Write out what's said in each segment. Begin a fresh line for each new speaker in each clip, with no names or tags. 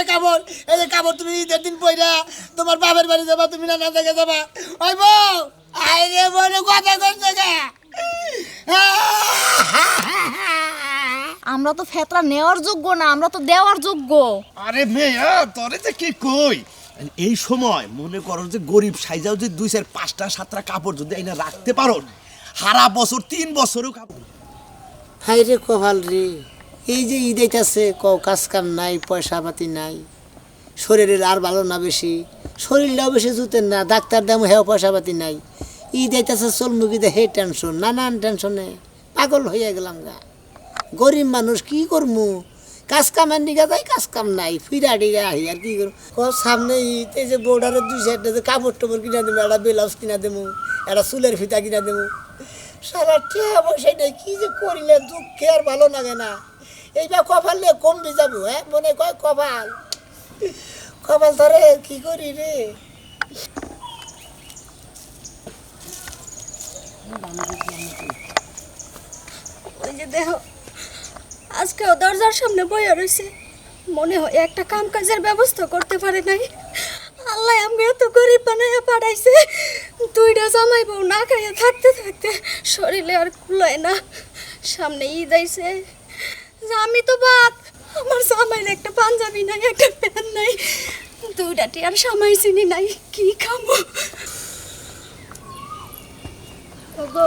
যে কাপড়, এই যে কাপড় তুমি ঈদের দিন পইরা তোমার বাপের বাড়ি যাবা, তুমি নানা জায়গায় যাবা। ওই বউ, আই রে বলে কথা কইছে কে?
আমরা তো ফেতরা নেওয়ার যোগ্য না, আমরা তো দেওয়ার যোগ্য।
আরে মেয়া তোরে যে কি কই, এই সময় মনে করো যে গরিব সাইজাও যে 2 4 5টা 7টা কাপড় যদি আইনা রাখতে পারো, সারা বছর 3 বছরও কাপড়।
হাই রে কপাল রে, এই যে ঈদ আইতাছে, কাজ কাম নাই, পয়সা পাতি নাই, শরীরের আর ভালো না বেশি, শরীরটাও বেশি জুতেন না, ডাক্তার দাম হেও পয়সা পাতি নাই, ঈদ আইতাছে চল মুখিতে হে টেনশন, নানান টেনশনে পাগল হইয়া গেলাম গা। গরিব মানুষ কি করমু, কাজ কামের নিগা যাই, কাজ কাম নাই, ফিরা ডিগা আহি আর কি করবো। সামনে ঈদ, এই যে বর্ডারের 2 সাইডে কাপড় টাপড় কিনা দেবো, একটা ব্লাউজ কিনা দেবো, একটা চুলের ফিতা কিনা দেবো, সারা টিয়া পয়সা নেই, কি যে করিলে দুঃখে আর ভালো লাগে না। এইবার কপাল নিয়ে কমবে যাবো, হ্যাঁ মনে কয় কপাল, কপাল ধরে কি করি রে।
ওই যে দেহ আজকেও দরজার সামনে বইয়া রয়েছে, মনে হয় একটা কাম কাজের ব্যবস্থা করতে পারে নাই। আল্লাহ আমাকে এত গরিব বানাইয়া পাঠাইছে, 2টা জামাই বউ না খাইয়া থাকতে থাকতে শরীরে আর কুলায় না। সামনে ঈদ আইছে, আমি তো বাদ, আমার জামাইয়ের একটা পাঞ্জাবি নাই, একটা প্যান্ট নাই, 2টা টিয়ার সামাই চিনি নাই, কি খাবো? ওগো,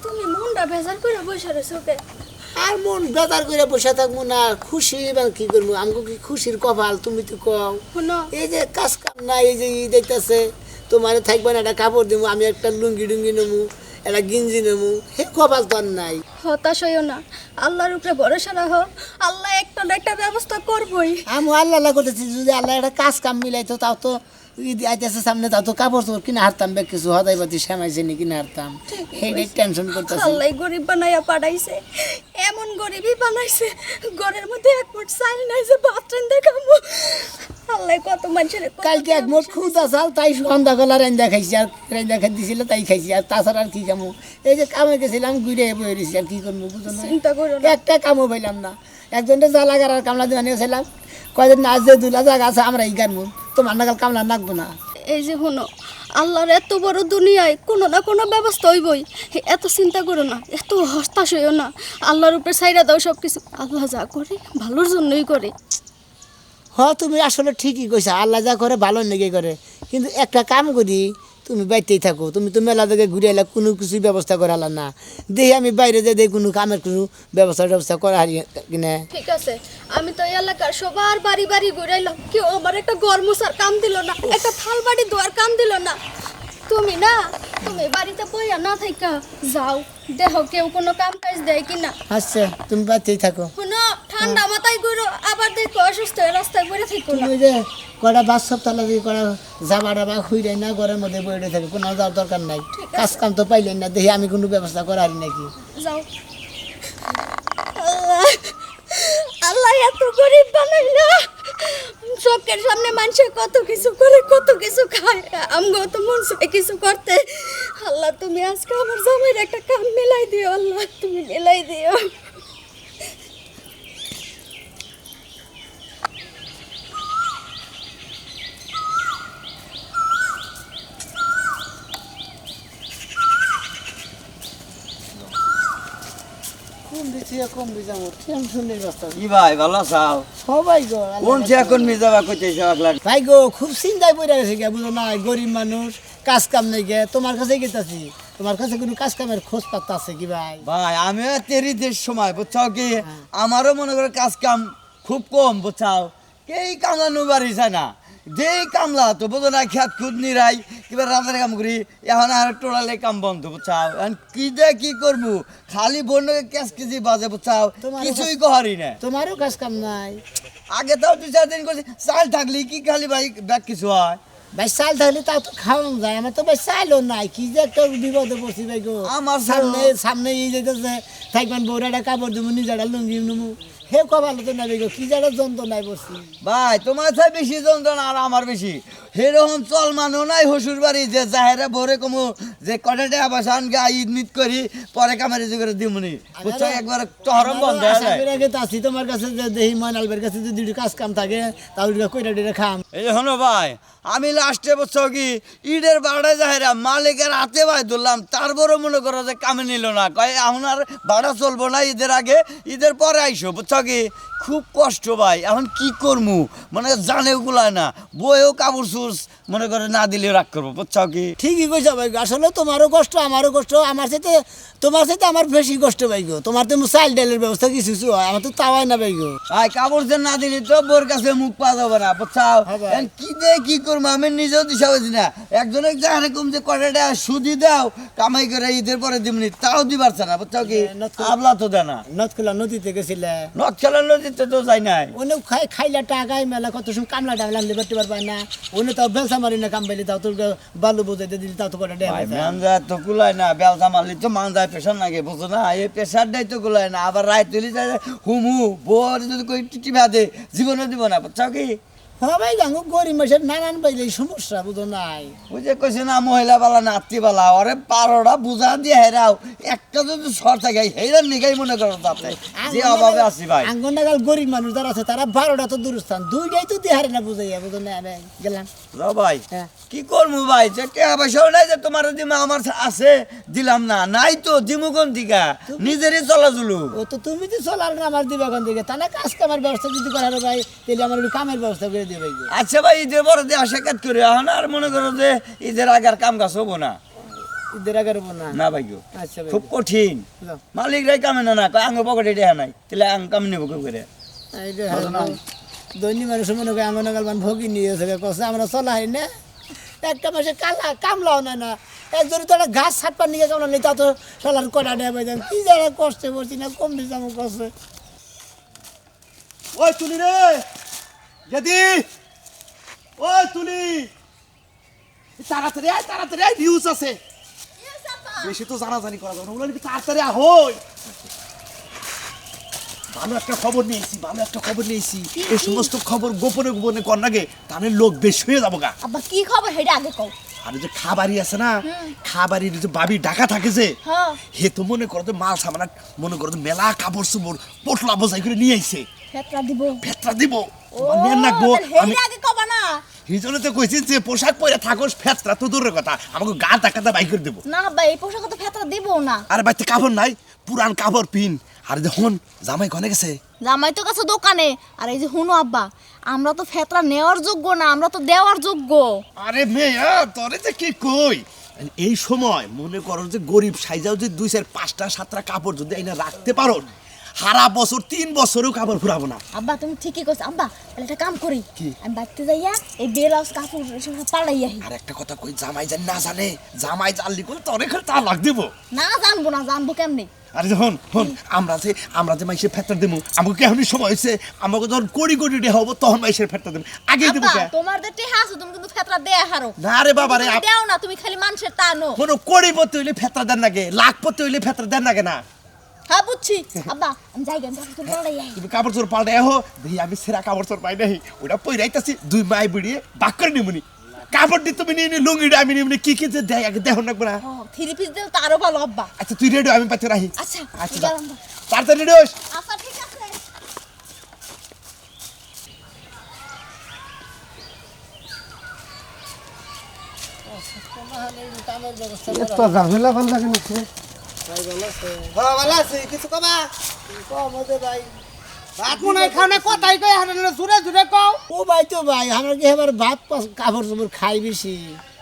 তুমি মনটা বেজার করে বসে রয়েছো কে?
আর মন বেদার করে বসে থাকবো না, খুশি এবার কি করবো, আমাকে কি খুশির কপাল তুমি তো কও।
শোনো,
এই যে কাজ কাম নাই, এই যে ঈদ আইতাছে, তোমার থাকবে না, একটা কাপড় দেবো, আমি একটা লুঙ্গি ডুঙ্গি নেবো, একটা গিঞ্জি নেবো, হে কপাল তো আর নাই।
হতাশ হইও না, আল্লাহর উপরে ভরসা রাখো, আল্লাহ একটা না একটা ব্যবস্থা করবই।
আমি আল্লাহ করতেছি, যদি আল্লাহ একটা কাজ কাম মিলাইতো, তাও তো ঈদ আইতেছে সামনে, তাও তো কাপড় চোপড় কিনে হারতাম, বেশ কিছু হদাই পাতি শ্যামাইছে নি কিনে হারতাম, সেইটাই টেনশন করতেছি।
আল্লাহ গরিব বানাইয়া পাঠাইছে, এমন গরিবই বানাইছে, ঘরের মধ্যে এক মুঠ চাল নাই যে ভাত রান্ধে খাবো। আল্লাহ কত মানুষের
কালকে এক মোট খুদা চাল, তাই সন্ধ্যা গলা রান্দা খাইছি, আর রান্দা খাই দিছিল তাই খাইছি, আর তাছাড়া আর কি কামো, এই যে কামে গেছিলাম ঘুরে বয়ে রয়েছি, আর কি করবো বুঝো না,
চিন্তা করো না।
একটা কামও পাইলাম না। একজনটা জ্বালা গাড়ার কামলা দিয়ে নিয়েছিলাম, কয়দিন নাচ যে দুলা জায়গা আছে আমরা এই গানবো, তোমার নাগাল কামলা নাকবো না।
এই যে হনো, আল্লাহর এত বড় দুনিয়ায় কোনো না কোনো ব্যবস্থা হইবই, এত চিন্তা করো না, এত হতাশ হইও না, আল্লাহর উপরে ছাইরা দাও সব কিছু, আল্লাহ যা করে ভালোর জন্যই করে।
তুমি আসলে ঠিকই কইছা, আল্লাহ যা করে ভালো লেগে করে, কিন্তু একটা কাম করি, তুমি বাইতেই থাকো, তুমি তো মেলা জায়গায় ঘুরে এলা, কোনো কিছুই ব্যবস্থা করে আলা না, দেখি আমি বাইরে যাই, দেখি কোনো কামের কোনো ব্যবস্থা করা হারি কিনা।
ঠিক আছে, আমি তো এই এলাকার সবার বাড়ি বাড়ি ঘুরাইলাম, কেউ আমার একটা ঘর মোছার কাম দিল না, একটা থাল বাড়ি ধোয়ার কাম দিল না। তুমি না, তুমি বাড়িতে বইয়া না থাইকা যাও, দেখো কেউ কোনো কাম কাজ দেয় কিনা।
আচ্ছা তুমি বাইতেই থাকো।
শুনো, ঠান্ডা মাথায় ঘুরো, আবার দেখো অসুস্থ হয়ে রাস্তায় পড়ে থাকো না।
তুমি যে কটা 5 সপ্তাহ লাগে কটা যাবা ডাবা খুঁড়ে না, ঘরের মধ্যে বইরে থাকে, কোনো যাওয়ার দরকার নাই, কাজ কাম তো পাইলেন না, দেখি আমি কোনো ব্যবস্থা করা হারি নাকি।
যাও। আল্লাহ, আল্লাহ এত গরিব বানাইলা, চোখের সামনে মানুষে কত কিছু করে, কত কিছু খায়, আমগো তো মন চায় কিছু করতে। আল্লাহ তুমি আজকে আমার জামাইয়ের একটা কাম মিলাই দিও, আল্লাহ তুমি মিলাই দিও।
কম বুঝাবো টেনশন নেই রাস্তা।
কি ভাই ভালো আছাও?
সবাই গো
কোন যে এখন মিজাবা কইতেছ আগলা?
ভাই গো খুব চিন্তায় পড়ে গেছে গে, বুঝো না, গরিব মানুষ, কাজ কাম নেই গে, তোমার কাছে গেতাছি, তোমার কাছে কোনো কাজ কামের খোঁজ পাত্তা আছে কি ভাই?
ভাই আমিও তেরি দেশ সময় বুঝছাও কি, আমারও মনে করে কাজ কাম খুব কম বুঝছাও, কেই কামলা নুবারি চায় না, যেই কামলা তো বুঝো না, খেত খুদ নিরাই কিবা রাতের কাম করি, এখন আর টোটালে কাম বন্ধ বুঝছাও, এখন কি দে কি করবো, খালি বন্য ক্যাশ কেজি বাজে বুঝছাও, কিছুই কহারি না।
তোমারও কাজ কাম নাই?
আগে তাও 2-4 দিন করছি, চাল থাকলি কি খালি ভাই ব্যাগ কিছু হয়?
ভাই চাল থাকলে তাও তো খাওয়ান যায়, আমার তো ভাই চাইলও নাই, কি যে একটা বিপদে পড়ছি ভাই গো।
আমার
সামনে সামনে এই যেতেছে, থাকবেন বউরাটা কাপড় দেবো, নিজেরা লুঙ্গি নেবো, হে কপালে তো নাই গো, কি জায়গা যন্ত্রণায় বসছি।
ভাই তোমার চাই বেশি যন্ত্রণা আর আমার বেশি। সেরকম চল মানো নাই শ্বশুর বাড়ি যে জাহেরা ভরে কমু যে কটাটা আবাসান গা ঈদ মিত করি পরে কামারি করে দিমুনি বুঝছো, একবার চহরম বন্ধ হয়ে যায়।
আছি তোমার কাছে যে দেখি ময়নালবের কাছে যদি দুটো কাজ কাম থাকে তাহলে কইটা ডিটা খাম।
এই যে শোনো ভাই, আমি লাস্টে বুঝছো কি ঈদের বাড়ায় জাহেরা মালিকের হাতে ভাই ধরলাম, তারপরও মনে করো যে কামে নিল না, কয় এখন আর ভাড়া চলবো না ঈদের আগে, ঈদের পরে আইসো বুঝছো কি। খুব কষ্ট ভাই, এখন কি করমু মানে জানেও গুলায় না, বইও কাপড় চুস মনে করে না দিলে রাগ করবো বুঝছো কি।
ঠিকই কইছো ভাই, আসলে তোমারও কষ্ট আমারও কষ্ট, আমার সাথে তোমার সাথে আমার বেশি কষ্ট ভাই গো। তোমার তো চাল ডালের ব্যবস্থা কিছু হয়, আমার তো তাওয়াই না ভাই গো।
ভাই কাপড় যে না দিলি তো বোর কাছে মুখ পাওয়া যাবে না বুঝছাও।
হ্যাঁ ভাই।
এখন কি দিয়ে কি করবো আমি নিজেও দিশা পাচ্ছি না। একজনের এরকম যে কটাটা সুদি দাও কামাই করে ঈদের পরে দিমনি, তাও দিবারছে না বুঝছাও কি। আবলা তো দেয় না।
নদখোলা নদীতে গেছিলে,
নদ খেলার নদীতে তো যাই নাই।
অন্য খাইলে টাকাই মেলা কত সময় কামলা টামলা আনলে পারতে পারবে না, অন্য তাও বেলসা মারি না কাম পাইলে তাও তোর বালু বোঝাইতে দিলি তাও তো কটা
ভাই
ডেয়া
মানজা তো কুলায় না, বেলসা মারলি তো মানজায় প্রেশার লাগে বুঝছো না, এই প্রেশারটাই তো কুলায় না। আবার রায় তুলি যায় হুমু বোর যদি কই টিপা দে জীবনে দিব না বুঝছাও কি।
হ্যাঁ ভাই গাঙ্গু গরিব মাসের নানান পাইলে সমস্যা বুঝো নাই।
ওই যে কইছে না মহিলা বালা নাতি বালা, ওরে 12টা বুঝা দিয়ে হেরাও, একটা যদি সর থাকে হেরার নিগাই মনে করো তাতে যে অভাবে আছি ভাই।
আঙ্গনাগাল গরিব মানুষ যারা আছে তারা 12টা তো দূরস্থান, দুইটাই তো দিহারে না বুঝাইয়া বুঝো না। আমি গেলাম
যাও ভাই,
হ্যাঁ।
কি করবো ভাই, যে কে পয়সাও নাই যে তোমার দিমা আমার আছে দিলাম না, নাই তো দিমু কোন দিকা নিজেরই চলা চলু।
ও তো তুমি তো চলার না আমার দিবা কোন দিকে, তা না কাজ কামের ব্যবস্থা যদি করার ভাই তাহলে আমার একটু কামের ব্যবস্থা করে দিয়ে ভাই গো।
আচ্ছা ভাই ঈদের পরে দিয়ে সাক্ষাৎ করে এখন আর মনে করো যে ঈদের আগে আর কাম কাজ হবো না।
ঈদের আগে রবো না।
না ভাই গো,
আচ্ছা ভাই
খুব কঠিন,
যাও।
মালিকরাই কামে না, কয় আঙ্গ পকেটে দেয়া নাই, তাহলে আঙ্গ কামে নেবো কেউ করে।
এই যে দৈনিক মানুষ মনে করে আঙ্গনাগাল মান ভোগী নিয়েছে কষে আমরা চলা হয় না, একটা মাসে কামলাও না না, একজনই তো একটা ঘাস ছাটপার নিয়ে কামলা নেই তা তো চলার কটা দেয় ভাই, কি যারা কষ্টে পড়ছি না কম দিচ্ছে আমার কষ্টে।
ওই তুলি রে যদি, ওই তুলি তাড়াতাড়ি আয়, তাড়াতাড়ি আয়, নিউজ আছে। বেশি তো জানাজানি করা যাবে না, ওগুলো নাকি তাড়াতাড়ি আহই। ভালো একটা খবর নিয়েছি, ভালো একটা খবর নিয়েছি। এই সমস্ত খবর গোপনে গোপনে কর নাগে, তাহলে লোক বেশ হয়ে যাবো গা।
আব্বা কি খবর হেডা আগে কও।
আর যে খাবারই আছে না, খাবারের যে বাবি ডাকা থাকে যে,
হ্যাঁ
হে তো মনে করো যে মাল সামানা মনে করো যে মেলা কাপড় চোপড় পোটলা বোঝাই করে নিয়ে আইছে,
ফেতরা দিব।
ভেতরা দিব
ও
নেন নাকবো। আমি
হেডা আগে কবা না।
এই জন্য তো কইছি যে পোশাক পরে থাকোস, ফেতরা তো দূরের কথা, আমাকে গা টাকাটা বাই করে দেবো।
না আব্বা এই পোশাক তো ফেতরা দিব না।
আরে বাড়িতে কাপড় নাই, পুরান কাপড় পিন। আর যখন জামাই কনে গেছে,
জামাই তো কাছে দোকানে। আর এই যে হুনো আব্বা, আমরা তো ফেতরা নেওয়ার যোগ্য না, আমরা তো দেওয়ার যোগ্য।
আরে মেয়া তোরে যে কি কই, এই সময় মনে করো যে গরিব সাইজাও যে 2 4 5টা 7টা কাপড় যদি আইনা রাখতে পারো, সারা বছর 3 বছরও কাপড় ফুরাবো না।
আব্বা তুমি ঠিকই কইছ। আব্বা তাহলে একটা কাম করি,
কি?
আমি বাড়িতে যাইয়া এই ব্লাউজ কাপড় সব পাল্টাই আহি।
আর একটা কথা কই, জামাই জান না জানে, জামাই জানলি কোন তোরে খেলে তা লাগ দিব।
না জানবো না, জানবো কেমনে?
আরে যখন হন আমরা যে মাইসের ফেতরা দেবো, আমাকে কেমনি সময় হয়েছে, আমাকে যখন কোটি কোটি টাকা হবো তখন মাইসের ফেতরা দেবো, আগে দেবো
আব্বা
কে?
তোমার যে টেহা আছে তুমি কিন্তু ফেতরা দেয়া হারো।
না রে বাবা রে,
তুমি দেও না, তুমি খালি মানুষের টানো।
কোনো কোটি পড়তে হইলে ফেতরা দেন নাগে, লাখ পড়তে হইলে ফেতরা দেন নাগে না।
হ্যাঁ বুঝছি। আব্বা আমি যাই গান কাপড় পাল্টাই আহি।
তুমি কাপড় চোর পাল্টে আহো, দেখি আমি সেরা কাপড় চোর পাই নাই, ওটা পইরাইতাছি 2 মাই বিড়িয়ে বাক করে নিমুনি। কাপড় দি তুমি নিয়ে লুঙ্গিটা আমি নিমুনি, কি কি যে দেয় আগে দেখো নাকবো না।
ও 3 পিস দিও তো আরো ভালো আব্বা।
আচ্ছা তুই রেডি, আমি পাতে রাহি।
আচ্ছা
আচ্ছা
গেলাম না।
তাড়াতাড়ি রেডি হোস।
আচ্ছা ঠিক আছে।
তো ঝামেলা ভাল লাগে না।
ভালো আছে কিছু কবা কম হতে ভাই।
ভাত মনে হয় খাও না, কথাই কই হারানো জুড়ে জুড়ে কও।
ও ভাই তো ভাই আমরা কি এবার ভাত কাপড় চোপড় খাই বেশি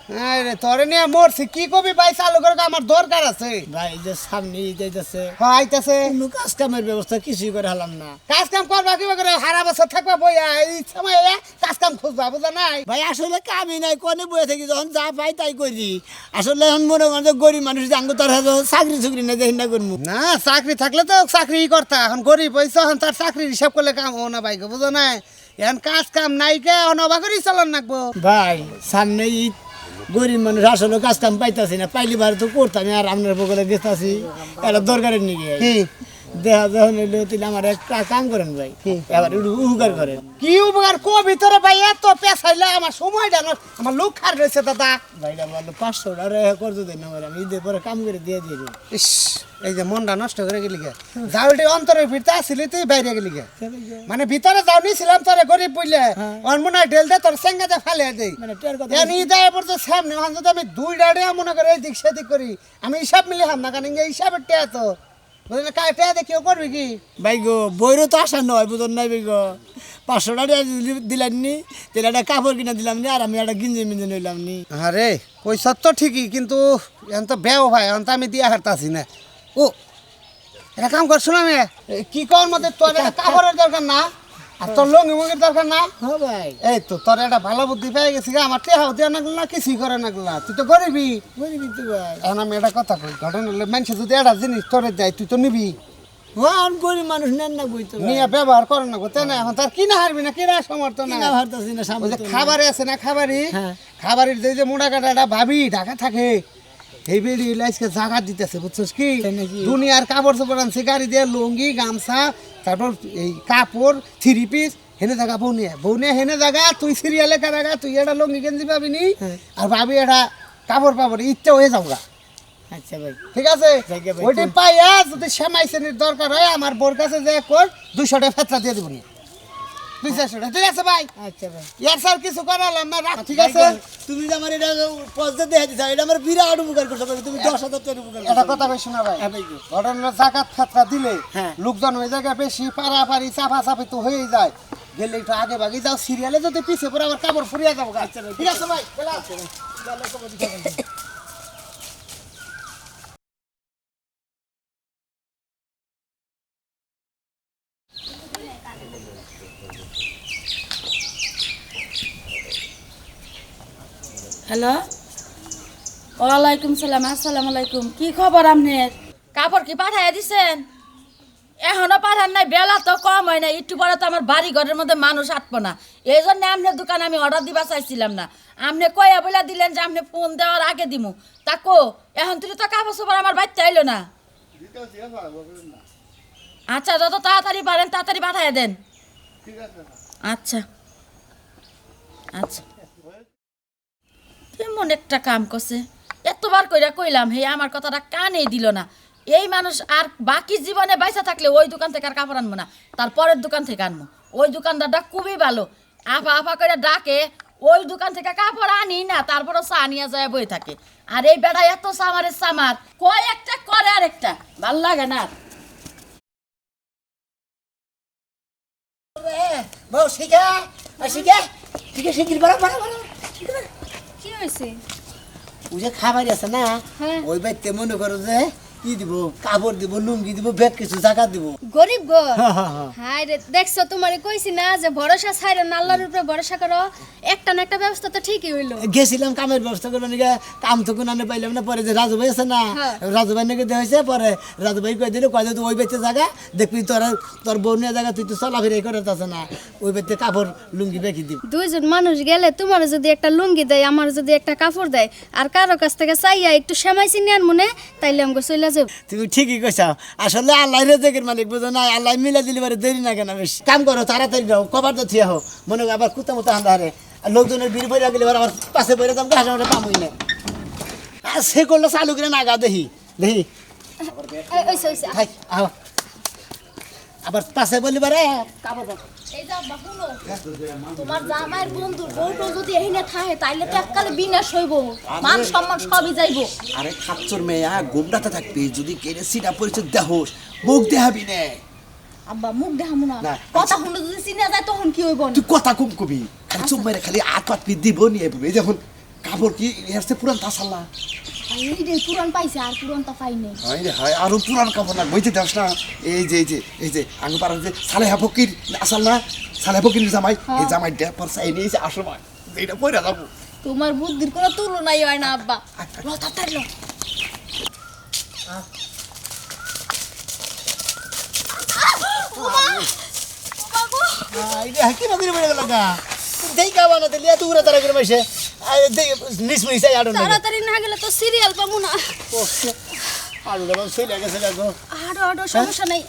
আরে তোরে নিয়ে মরছি, কি কবি ভাই চালু করে আমার দরকার আছে।
ভাই, যে সামনে ঈদ আইতাছে,
আইতাছে
কোনো কাজ কামের ব্যবস্থা কিছুই করে হলাম না
কাজ কাম করবা কিবা করে, সারা বছর থাকবা বইয়া, এই সময় কাজ কাম খুঁজবা বুঝা নাই।
ভাই। আসলে কামই নাই, কোনে বয়ে থাকি, যখন যা পাই তাই করি। আসলে এখন মনে করেন যে গরিব মানুষ জাঙ্গ তার চাকরি চুকরি না দেখি না করবো
না চাকরি থাকলে তো চাকরি করতা, এখন গরিব হয়েছে, এখন তার চাকরির হিসাব করলে কাম হো না ভাই গো বুঝো নাই। এখন কাজ কাম নাই কে অনবা করেই চলন রাখবো
ভাই। সামনে ঈদ, গরিব মানুষ আসলে কাজ কাম পাইতাছি না, পাইলে বার তো করতাম। আর আপনার বগলে গেতাছি একটা দরকারের নিয়ে,
কি
দেহা যখন হইলো তাহলে আমার একটা কাম করেন ভাই এবার একটু উপকার করেন।
কি উপকার কো ভিতরে ভাই এত পেছাইলে আমার সময়টা নষ্ট, আমার লোক খার রয়েছে দাদা।
ভাইটা বললো 500 টাকা করতে দেন আমার, আমি ঈদের পরে কাম করে দিয়ে দিই।
ইস, এই যে মনটা নষ্ট করে গেলি গে, যাওয়ালটি অন্তরের ভিতরে আসিলি তুই বাইরে গেলি গে, মানে ভিতরে যাও নিছিলাম তোরে গরিব বললে ওর মনে হয় ঢেল দে তোর সেঙ্গাতে ফালে দেই,
মানে টের কথা
এনি দেয় পড়তে সামনে ওখান যদি আমি 2 ডাড়ে মনে করে এদিক সেদিক করি, আমি হিসাব মিলে হাম না, কারণ এই হিসাবের টেয়া তো বুঝলেন, কায় টেয়া দিয়ে কেউ করবি কি?
ভাই গো বইরও তো আসা নয়, বুঝুন নাই ভাই গো। 500 টাকা দিলেন নি, তাহলে একটা কাপড় কিনে দিলাম নি, আর আমি একটা গিঞ্জি মিঞ্জি নিলাম নি।
আরে কই সত্য ঠিকই, কিন্তু এখন তো বেও ভাই, এখন তো আমি দিয়া হারতাছি না। ও এটা কাম কর, শোনা মে কি কর মধ্যে তোর একটা কাপড়ের দরকার না, আর তোর লঙ্গি মঙ্গির দরকার না।
হ্যাঁ ভাই,
এই তো তোর একটা ভালো বুদ্ধি পেয়ে গেছি গা, আমার টেহাও দেওয়া নাগল না, কিছুই করে নাগল না, তুই তো গরিবি।
গরিবই তো ভাই।
এখন আমি একটা কথা কই, ঘটনা হলে মানুষ যদি একটা জিনিস তোরে দেয় তুই তো নিবি,
হ্যাঁ আমি গরিব মানুষ নেন না বই তো ভাই।
নিয়ে ব্যবহার করে না তাই না? এখন তার কিনা হারবি না, কিনা সমর্থ না।
কিনা ভারতাছি না
ওই
সামনে
যে
তো।
খাবারে আছে না, খাবারই
হ্যাঁ।
খাবারের যে মোটা কাটাটা ভাবি ঢাকা থাকে, এই বেড়ি লাইসকে জায়গা দিতেছে, বুঝছিস কি?
তাই নাকি?
দুনিয়ার কাপড় চোপড় আনছে গাড়ি দিয়ে, লুঙ্গি গামছা, তারপর এই কাপড় 3 পিস হেনে জায়গা বৌনিয়া হেনে জায়গা, তুই সিরিয়ালে কারাগা, তুই একটা লুঙ্গি গেঞ্জি পাবি নি,
হ্যাঁ।
আর ভাবি একটা কাপড় পাবো, ইচ্ছা হয়ে যাওগা।
আচ্ছা ভাই,
ঠিক আছে,
জায়গা ভাই,
ওইটাই পাইয়া যদি সেমাই শ্রেণীর দরকার হয় আমার বোর কাছে যে কর 200 টাকা ফেতরা দিয়ে দেবো, 200 টাকা। ঠিক আছে ভাই,
আচ্ছা ভাই।
ইয়ার স্যার কিছু করালাম না, রাখ। ঠিক আছে,
তুমি যে আমার এটা পয়সা দিয়ে দিছো, এটা আমার বিরাট উপকার করছো ভাই, তুমি 10,000 টাকা উপকার
এটা
করছো।
কথা বেশি শোনা ভাই,
হ্যাঁ ভাই গো।
ঘটনা জাকাত ফেতরা দিলে
হ্যাঁ।
লোকজন ওই জায়গায় বেশি পারাপারি চাপাচাপি তো হয়েই যায়, গেলে একটু আগে ভাগে যাও, সিরিয়ালে যদি পিছিয়ে পরে আবার কাপড় ফুরিয়ে যাবো। ঠিক আছে ভাই, চলে আসো।
হ্যালো, ওয়ালাইকুম সালাম, আসসালামু আলাইকুম। কি খবর আপনার? কাপড় কি পাঠাইয়া দিছেন? এখনো পাঠান নাই, বেলা তো কম হয় না, একটু পরে তো আমার বাড়ি ঘরের মধ্যে মানুষ আটবো না, এই জন্য আপনার দোকানে আমি অর্ডার দিবা চাইছিলাম না। আপনি কয়া বলে দিলেন যে আপনি ফোন দেওয়ার আগে দিমু, তা কো এখন তুই তো কাপড় চোপড় আমার বাচ্চা আইলো না। আচ্ছা, যত তাড়াতাড়ি পারেন তাড়াতাড়ি পাঠাইয়া দেন। আচ্ছা আচ্ছা, কেমন একটা কাম করছে, এতবার কইরা কইলাম, হে আমার কথাটা কানেই দিল না। এই মানুষ আর বাকি জীবনে বাইসা থাকলে ওই দোকান থেকে আর কাপড় আনবো না, তারপরের দোকান থেকে আনবো। ওই দোকানদারটা খুবই ভালো, আফা আফা করে ডাকে, ওই দোকান থেকে কাপড় আনি না, তারপরও চা নিয়ে যায় বই থাকে। আর এই বেড়া এত সামারের সামার, কয় একটা করে আর একটা ভাল লাগে না।
বউ শিখা, শিখা, ঠিক আছে, শিখির বড় বড় বড়।
কি হয়েছে?
ওই যে খাবার আছে না,
হ্যাঁ।
ওই বাইতে মনে করো যে কি দিব, কাপড় দিব, লুঙ্গি দিব, ব্যাগ কিছু জায়গা দিব।
গরিব গো,
হ্যাঁ, হ্যাঁ, হ্যাঁ।
হাই রে, দেখছো তোমারে কইছি না যে ভরসা ছাইরে না, আল্লাহর উপরে ভরসা করো, একটা না একটা ব্যবস্থা তো ঠিকই হইলো।
গেছিলাম কামের ব্যবস্থা করবো নাকি, কাম তো কোনো পাইলাম না, পরে যে রাজু ভাই আছে না,
হ্যাঁ।
রাজু ভাই নাকি দেওয়া হয়েছে, পরে রাজু ভাই কয়ে দিল, কয়ে তুই ওই বেতে জায়গা দেখবি, তোর বউ নিয়ে জায়গা তুই তো চলাফেরাই করে আছে না, ওই বেতে কাপড় লুঙ্গি বেঁকি দিব।
দুইজন মানুষ গেলে তোমার যদি একটা লুঙ্গি দেয়, আমার যদি একটা কাপড় দেয়, আর কারো কাছ থেকে চাইয়া একটু সেমাই চিনি আন মনে, তাইলে আমাকে চলে যাবো।
তুমি ঠিকই কইছাও, আসলে আল্লাহ রেজেকের মালিক, বুঝো না, আল্লাহ মিলা দিলে পারে, দেরি না কেন, বেশি কাম করো, তাড়াতাড়ি যাও, কবার তো থিয়া হো, মনে করো আবার কুত্তা মতো হান্দা হারে, আর লোকজনের বিড়ি বইরা গেলে আবার পাশে বইরা দাম ঘাস আমরা পামই না, আর সে করলো চালু করে নাগা দেখি দেখি, হাই আহ, আবার পাশে বলি বারে কাপড় দাও।
এই যে আব্বা শুনো, তোমার জামাইয়ের বন্ধুর বউটা যদি এখানে থাকে তাইলে তো এককালে বিনাশ হইব, মান সম্মান সবই যাইব।
আরে খাচ্চর মেয়া গোমরাতে থাকবি, যদি কেড়ে সিটা পরিচয় দেহস মুখ দেহাবি নে।
আব্বা মুখ দেখামু না,
না।
কথা শুনে যদি চিনা যায় তখন কি হইব?
তুই কথা কম কবি, খালি চুপ মেরে খালি আট পাত পি দিব নিয়ে এই যখন কাপড় কি এসে পুরান তাসাল্লা।
এই রে পুরান পাইছে, আর পুরানটা পাই নাই।
হাই রে হাই, আরো পুরান কাপড় না বইতে দাস না। এই যে এই যে এই যে আঙ্গ পাড়ার যে সালেহা ফকির আসাল না, সালেহা ফকির জামাই, এই জামাই ডেপার চাই নিয়েছে আসো ভাই, এইটা পরে যাবো।
তোমার বুদ্ধির কোনো তুলনাই হয় না আব্বা। ল তাড়াতাড়ি ল।
কি নগরী বলে গেল গা, দেই কাবা না দিলে এত উড়া তারা করে বসে, নিস মিস আই আড়ন
তাড়াতাড়ি না গেলে তো সিরিয়াল পাবো না।
আর ওটা চলে গেছে গো
আরো আরো সমস্যা নাই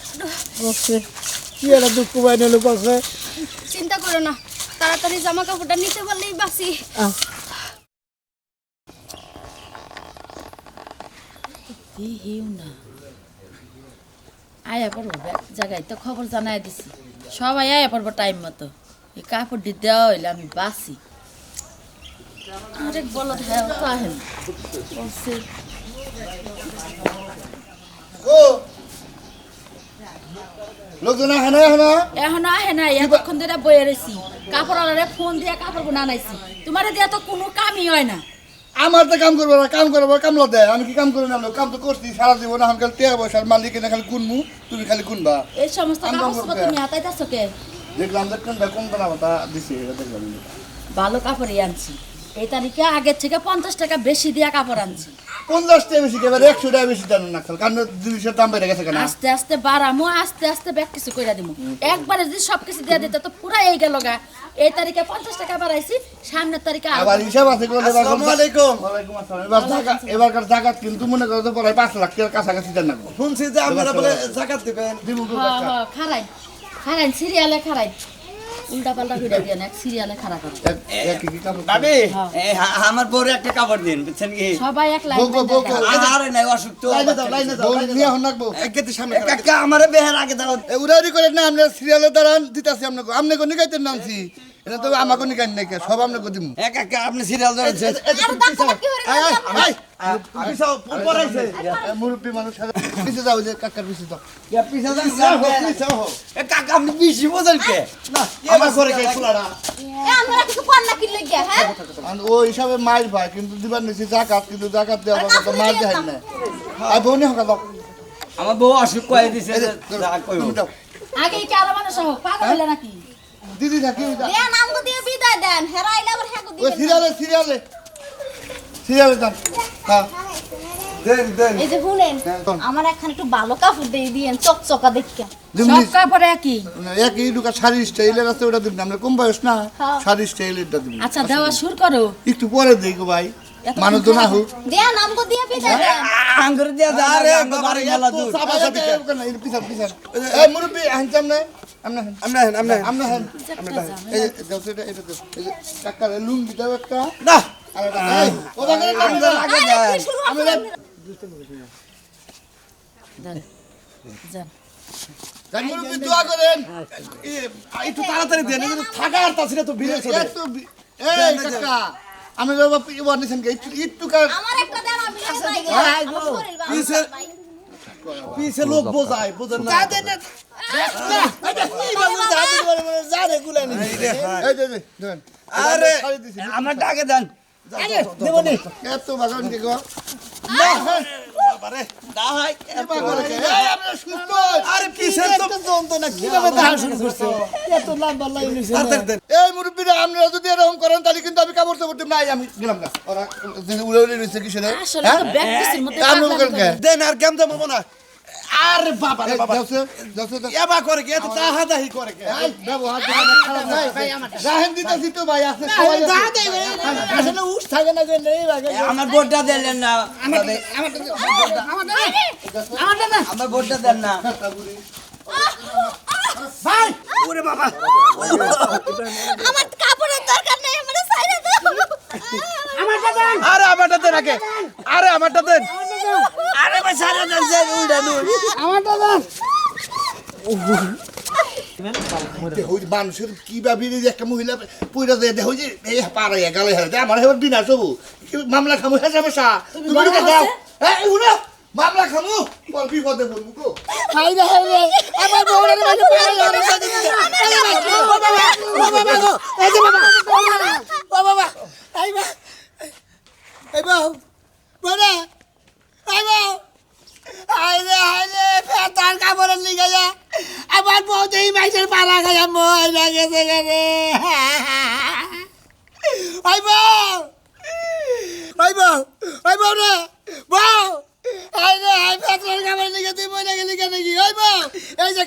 কি একটা দুঃখ পাই নিল পাশে
চিন্তা করো না তাড়াতাড়ি জামা কাপড়টা নিতে পারলেই বাসি
হিউ না আয়া পড়বো জায়গায় তো খবর জানাই দিছি সবাই আয়া পড়বো টাইম মতো এই কাপড় দিয়ে দেওয়া হইলে আমি বাসি আরেক বলদ হ্যাঁ তো আহেন বলছে
লোকজন আহে না
এখনো আহে নাই এতক্ষণ ধরে বয়ে রয়েছি কাপড় আলারে ফোন দিয়ে কাপড় গুনা নাইছি তোমার দিয়া তো কোনো কামই হয় না
আমার তো কাম করবো না কাম করবো কামলা দেয় আমি কি কাম করে না কাম তো করছি সারা জীবন এখন খালি টেয়া পয়সার মালিক না খালি কুনমু তুমি খালি কুনবা
এই সমস্ত কাপড় তুমি হাতাইতেছো কে
দেখলাম যে কোনটা কোন দানা তা দিছি এটা দেখলাম
ভালো কাপড়ই আনছি এই তারিখে আগের থেকে 50 টাকা বেশি দিয়া কাপড় আনছি
50 টাকা বেশি কেবল 100 টাকা বেশি জানো না খালি কারণ জিনিসের দাম বেড়ে গেছে কেন
আস্তে আস্তে বাড়ামো আস্তে আস্তে ব্যাগ কিছু কইরা দিমু একবারে যদি সব কিছু দিয়ে দিতে তো পুরা এই গেল গা এই তারিখে 50 টাকা বাড়াইছি সামনের তারিখে
আবার হিসাব আছে কোন
আসসালামু আলাইকুম
ওয়ালাইকুম আসসালাম এবারকার জাকাত কিন্তু মনে করো তো পরে 5 লাখ টাকার কাছাকাছি দেন না
শুনছি যে আপনারা বলে জাকাত দিবেন
দিমু
খারাই খারাই সিরিয়ালে খারাই উল্টা পাল্টা কইরা দিয়া এক সিরিয়ালে খারাপ করে
এক কি কাম
ভাবি আমার বউরে একটা কাপড় দিন বুঝছেন কি
সবাই এক লাইন
আরে নাই অসুখ তো
লাইনে দাও নিয়ে হন রাখবো
একেতে সামনে
কাকা আমারে বেহের আগে দাও
উড়াউড়ি করে না আমরা সিরিয়ালের দাঁড়ান দিতাছি আপনাকে আপনি কোন নিকাইতে নামছি এটা তো আমাকে নিকাই নাই সব আপনাকে দিমু
কাকা আপনি সিরিয়াল ধরেছেন
মুরব্বী মানুষ পিছিয়ে যাও যে কাকার পিছিয়ে যাও
কাকা আপনি বেশি বোঝেন কে
আমার ঘরে কে ফুলারা
আমরা কিছু কর না কি লইয়া হ্যাঁ
ও হিসাবে মায়ের ভাই কিন্তু দিবার নিছি জাকাত কিন্তু জাকাত দেওয়া কথা মার দেয় না আর বউনি হকা দাও
আমার বউ অসুখ কয়ে দিছে যা কইব
তুমি দাও
আগে কি আরো মানুষ হোক পাগল হইলা নাকি
দিদি থাকি
দেন আমগো দিয়ে বিদায় দেন হেরাইলে আবার হ্যাঁ
ওই সিরিয়ালে সিরিয়ালে সিরিয়ালে যান হ্যাঁ দেন দেন
এই যে শুনেন আমার এখন একটু ভালো কাপড় দিয়ে দিয়েন চকচকা দেখিয়া
সব কাপড়ে একই
একই দুকা শাড়ি স্টাইলের আছে ওটা দিন আমরা কম বয়স না
হ্যাঁ।
শাড়ি স্টাইলেরটা দিন
আচ্ছা দেওয়া শুরু করো
একটু পরে দেখো ভাই মানুষ তো না হোক
দেন আমগো দিয়ে বিদায় দেন
আঙ্গুর দিয়া যা আরে বাড়ি মেলা দূর
পিছান পিছান এই মুরব্বী হানচাম না আমরা এই দাও সেটা এটা দাও এই যে কাকার লুঙ্গি দাও একটা
না
আর এটা এই ওটা করে
আগে দেন
আমি
যান
জান মুরব্বী দোয়া করেন
একটু তাড়াতাড়ি দেন এই থাকা আর তাছাড়া তো ভিড়ে চলে
এত এই কাকা আমি বাবা ইবার নিছেন কে একটু কার
আমার একটা দেন আমি যাই
পিছে- পিছে লোক বোঝায় বুঝেন না
আরে আমার ডাকে দেন
এত বাগান কে গো
বাবারে
দাহাই
আরে পিছে তো
কিভাবে দেখা শুরু করছে এত লম্বা লাইন হইছে
তাড়াতাড়ি দেন
এই মুরব্বীরা আপনারা যদি এরকম করেন তাহলে কিন্তু আমি কাপড় চাপড় নাই আমি গেলাম না ওরা উড়ে উড়ে রয়েছে কিসের
আসলে তো ব্যাগ পিসের মধ্যে
কাম
পাগলামি
করেন কে
করে।
দেন আর কেমন দেবো না আরে বাবা রে বাবা
যাচ্ছে
এবা করে কে এত তাহাদাহি করে কে
ব্যবহার খারাপ নাই রাহেন দিতেছি তো ভাই আছে সবাই আছে।
আসলে উঠ থাকে না যে নেই লাগে
আমার বোটটা দিলেন না আমার বোটটা দেন না
ওরে বাবা
আমার কাপড়ের দরকার নাই আমারে সাইরে দাও
আরে আমারটা দেন আগে আরে আমারটা দেন
আরে ভাই সারা দেন যে উড়া নুর
ওই মানুষের কি ভাবি যে একটা মহিলা পুইরা দিয়ে দেখো যে এই পারে গালে হেরে আমার হেবার দিন আসবো মামলা খামু হেসে বসা তুমি কি দাও এই উনা মামলা খামু পর বিপদে পড়বো গো
হাই রে আমার বউরের মাঝে পড়ে যাবে বাবা গো এই যে বাবা এই বা এই বাউ বড়া এই বাউ হাই রে ফেতার কাপড়ের লিগে যা আমার বউ দেই মাইসের পালা খায় মই লাগেছে রে এই বাউ রে বাউ ফেতার কাপড় লিগে তুই মই লাগে লিগে নাকি ওই বাউ এই যে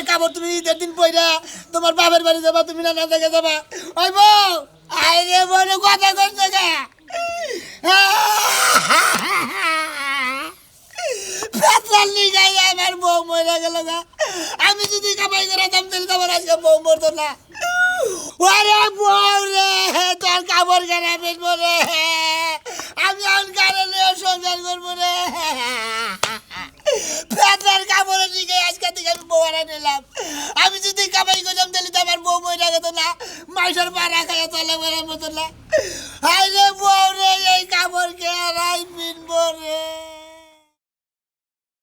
কাপড় তুমি ঈদের দিন পইরা তোমার বাপের বাড়ি যাবা তুমি নানা থেকে যাবা ওই বাউ আই রে বলে কথা করছে গা পেট্রোল নিয়ে আমার বউ মরে গেল গা। আমি যদি কামাই করে দাম দিলে তোমার আজকে বউ মরতো না। ওরে বউ রে, তোর কাপড় কেনা বেচবো রে, আমি এখন কারে নিয়ে সংসার করবো রে। পেট্রোল কাপড়ের দিকে আজকে থেকে আমি বউ আনা নিলাম। আমি যদি কামাই করতাম তাহলে তো আমার বউ মরে গেত না, মাইসের পাড়া খাইয়া তলে বেড়ার মতো না। হাই রে বউ